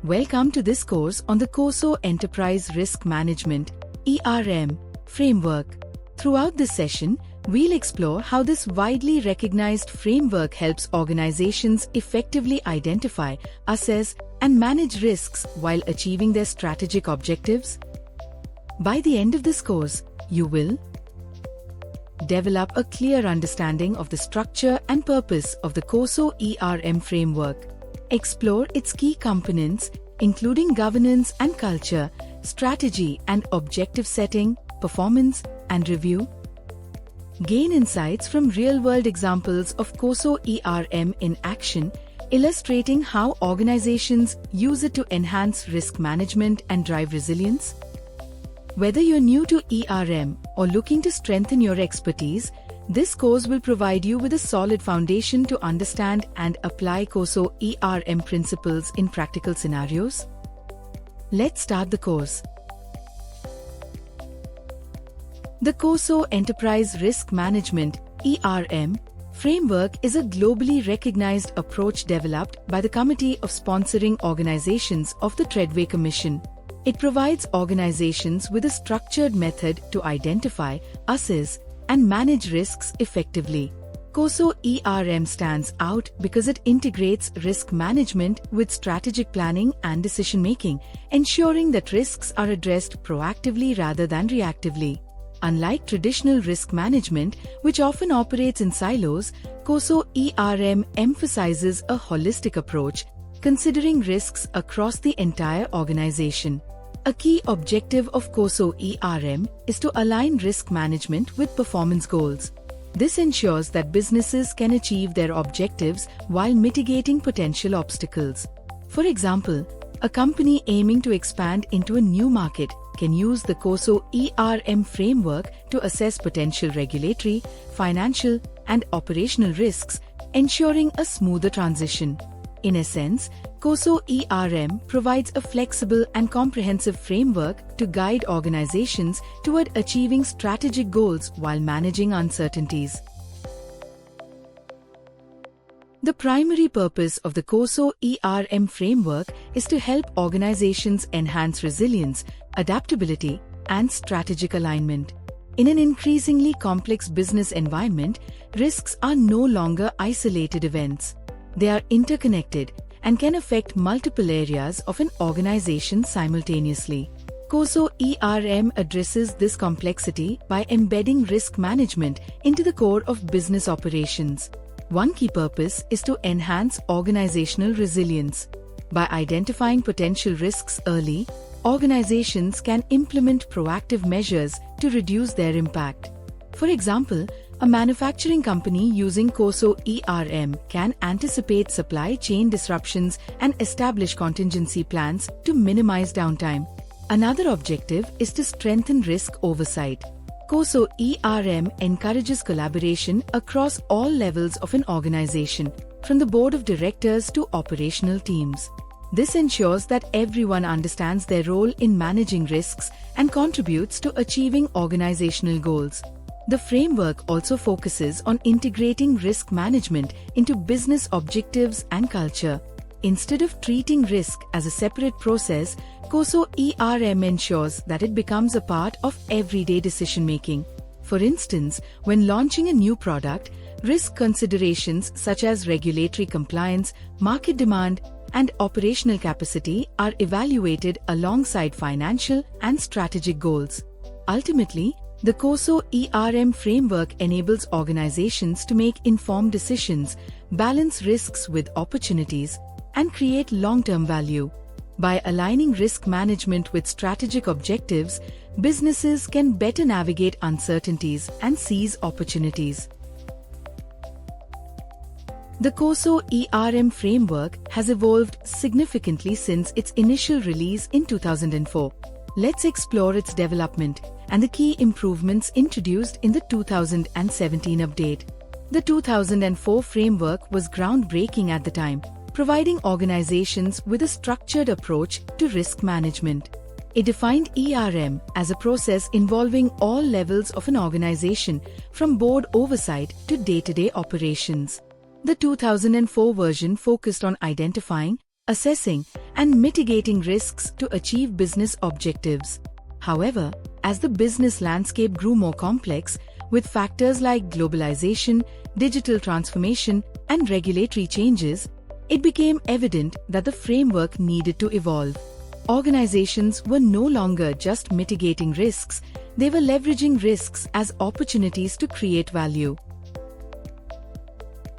Welcome to this course on the COSO Enterprise Risk Management ERM framework. Throughout this session, we'll explore how this widely recognized framework helps organizations effectively identify, assess, and manage risks while achieving their strategic objectives. By the end of this course, you will develop a clear understanding of the structure and purpose of the COSO ERM framework. Explore its key components, including governance and culture, strategy and objective setting, performance and review. Gain insights from real-world examples of COSO ERM in action, illustrating how organizations use it to enhance risk management and drive resilience. Whether you're new to ERM or looking to strengthen your expertise, this course will provide you with a solid foundation to understand and apply COSO ERM principles in practical scenarios. Let's start the course. The COSO Enterprise Risk Management ERM framework is a globally recognized approach developed by the Committee of Sponsoring Organizations of the Treadway Commission. It provides organizations with a structured method to identify, assess, and manage risks effectively. COSO ERM stands out because it integrates risk management with strategic planning and decision-making, ensuring that risks are addressed proactively rather than reactively. Unlike traditional risk management, which often operates in silos, COSO ERM emphasizes a holistic approach, considering risks across the entire organization. A key objective of COSO ERM is to align risk management with performance goals. This ensures that businesses can achieve their objectives while mitigating potential obstacles. For example, a company aiming to expand into a new market can use the COSO ERM framework to assess potential regulatory, financial, and operational risks, ensuring a smoother transition. In essence, COSO ERM provides a flexible and comprehensive framework to guide organizations toward achieving strategic goals while managing uncertainties. The primary purpose of the COSO ERM framework is to help organizations enhance resilience, adaptability, and strategic alignment. In an increasingly complex business environment, risks are no longer isolated events. They are interconnected and can affect multiple areas of an organization simultaneously. COSO ERM addresses this complexity by embedding risk management into the core of business operations. One key purpose is to enhance organizational resilience. By identifying potential risks early, organizations can implement proactive measures to reduce their impact. For example, a manufacturing company using COSO ERM can anticipate supply chain disruptions and establish contingency plans to minimize downtime. Another objective is to strengthen risk oversight. COSO ERM encourages collaboration across all levels of an organization, from the board of directors to operational teams. This ensures that everyone understands their role in managing risks and contributes to achieving organizational goals. The framework also focuses on integrating risk management into business objectives and culture. Instead of treating risk as a separate process, COSO ERM ensures that it becomes a part of everyday decision-making. For instance, when launching a new product, risk considerations such as regulatory compliance, market demand, and operational capacity are evaluated alongside financial and strategic goals. Ultimately, the COSO ERM framework enables organizations to make informed decisions, balance risks with opportunities, and create long-term value. By aligning risk management with strategic objectives, businesses can better navigate uncertainties and seize opportunities. The COSO ERM framework has evolved significantly since its initial release in 2004. Let's explore its development and the key improvements introduced in the 2017 update. The 2004 framework was groundbreaking at the time, providing organizations with a structured approach to risk management. It defined ERM as a process involving all levels of an organization, from board oversight to day-to-day operations. The 2004 version focused on identifying, assessing, and mitigating risks to achieve business objectives. However, as the business landscape grew more complex, with factors like globalization, digital transformation, and regulatory changes, it became evident that the framework needed to evolve. Organizations were no longer just mitigating risks, they were leveraging risks as opportunities to create value.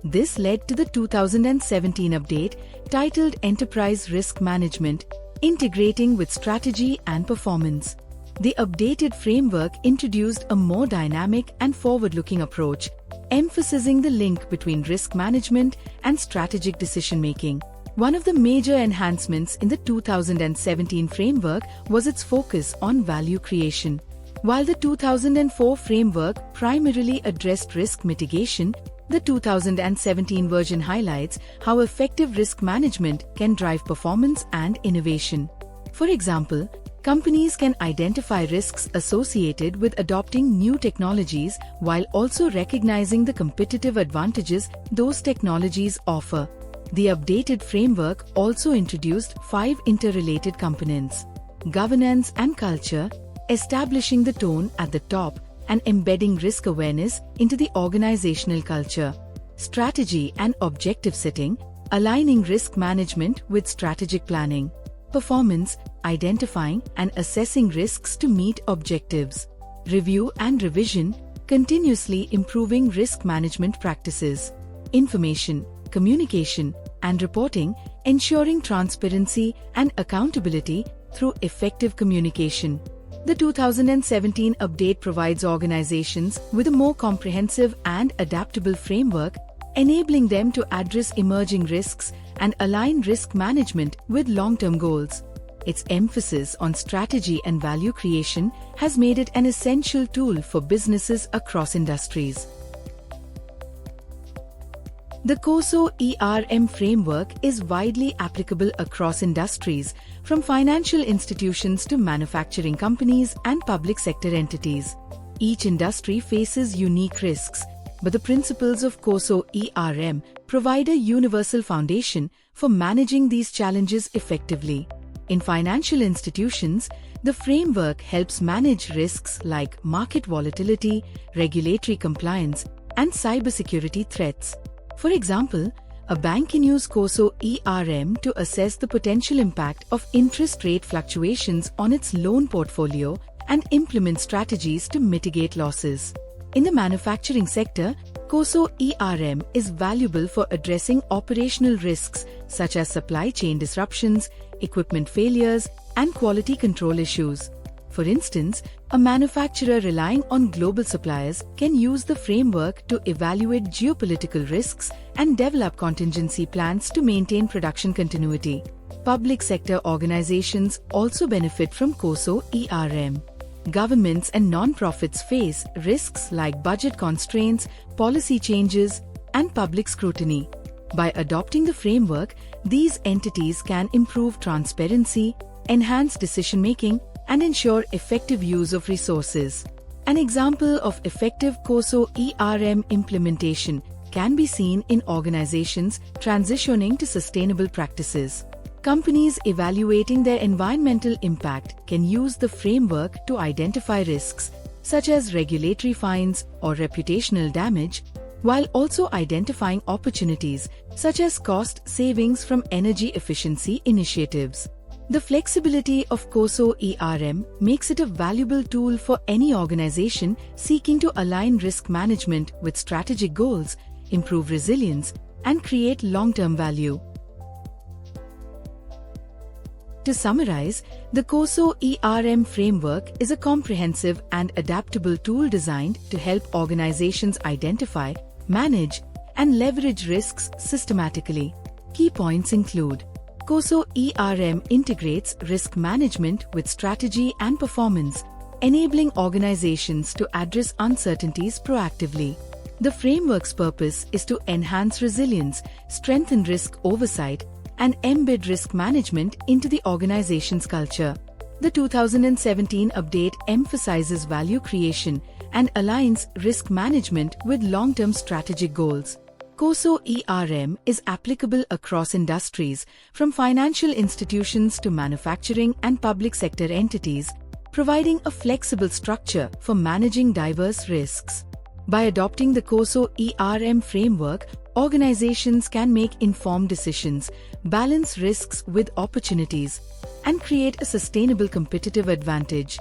This led to the 2017 update titled Enterprise Risk Management, Integrating with Strategy and Performance. The updated framework introduced a more dynamic and forward-looking approach, emphasizing the link between risk management and strategic decision-making. One of the major enhancements in the 2017 framework was its focus on value creation. While the 2004 framework primarily addressed risk mitigation, the 2017 version highlights how effective risk management can drive performance and innovation. For example, companies can identify risks associated with adopting new technologies while also recognizing the competitive advantages those technologies offer. The updated framework also introduced 5 interrelated components: governance and culture, establishing the tone at the top and embedding risk awareness into the organizational culture; strategy and objective setting, aligning risk management with strategic planning; performance, identifying and assessing risks to meet objectives; review and revision, continuously improving risk management practices; information, communication, and reporting, ensuring transparency and accountability through effective communication. The 2017 update provides organizations with a more comprehensive and adaptable framework, enabling them to address emerging risks and align risk management with long-term goals. Its emphasis on strategy and value creation has made it an essential tool for businesses across industries. The COSO ERM framework is widely applicable across industries, from financial institutions to manufacturing companies and public sector entities. Each industry faces unique risks, but the principles of COSO ERM provide a universal foundation for managing these challenges effectively. In financial institutions, the framework helps manage risks like market volatility, regulatory compliance, and cybersecurity threats. For example, a bank can use COSO ERM to assess the potential impact of interest rate fluctuations on its loan portfolio and implement strategies to mitigate losses. In the manufacturing sector, COSO ERM is valuable for addressing operational risks such as supply chain disruptions, equipment failures, and quality control issues. For instance, a manufacturer relying on global suppliers can use the framework to evaluate geopolitical risks and develop contingency plans to maintain production continuity. Public sector organizations also benefit from COSO ERM. Governments and non-profits face risks like budget constraints, policy changes, and public scrutiny. By adopting the framework, these entities can improve transparency, enhance decision-making, and ensure effective use of resources. An example of effective COSO ERM implementation can be seen in organizations transitioning to sustainable practices. Companies evaluating their environmental impact can use the framework to identify risks, such as regulatory fines or reputational damage, while also identifying opportunities, such as cost savings from energy efficiency initiatives. The flexibility of COSO ERM makes it a valuable tool for any organization seeking to align risk management with strategic goals, improve resilience, and create long-term value. To summarize, the COSO ERM framework is a comprehensive and adaptable tool designed to help organizations identify, manage, and leverage risks systematically. Key points include: COSO ERM integrates risk management with strategy and performance, enabling organizations to address uncertainties proactively. The framework's purpose is to enhance resilience, strengthen risk oversight, and embed risk management into the organization's culture. The 2017 update emphasizes value creation and aligns risk management with long-term strategic goals. COSO ERM is applicable across industries, from financial institutions to manufacturing and public sector entities, providing a flexible structure for managing diverse risks. By adopting the COSO ERM framework, organizations can make informed decisions, balance risks with opportunities, and create a sustainable competitive advantage.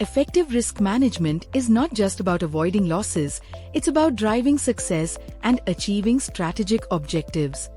Effective risk management is not just about avoiding losses, it's about driving success and achieving strategic objectives.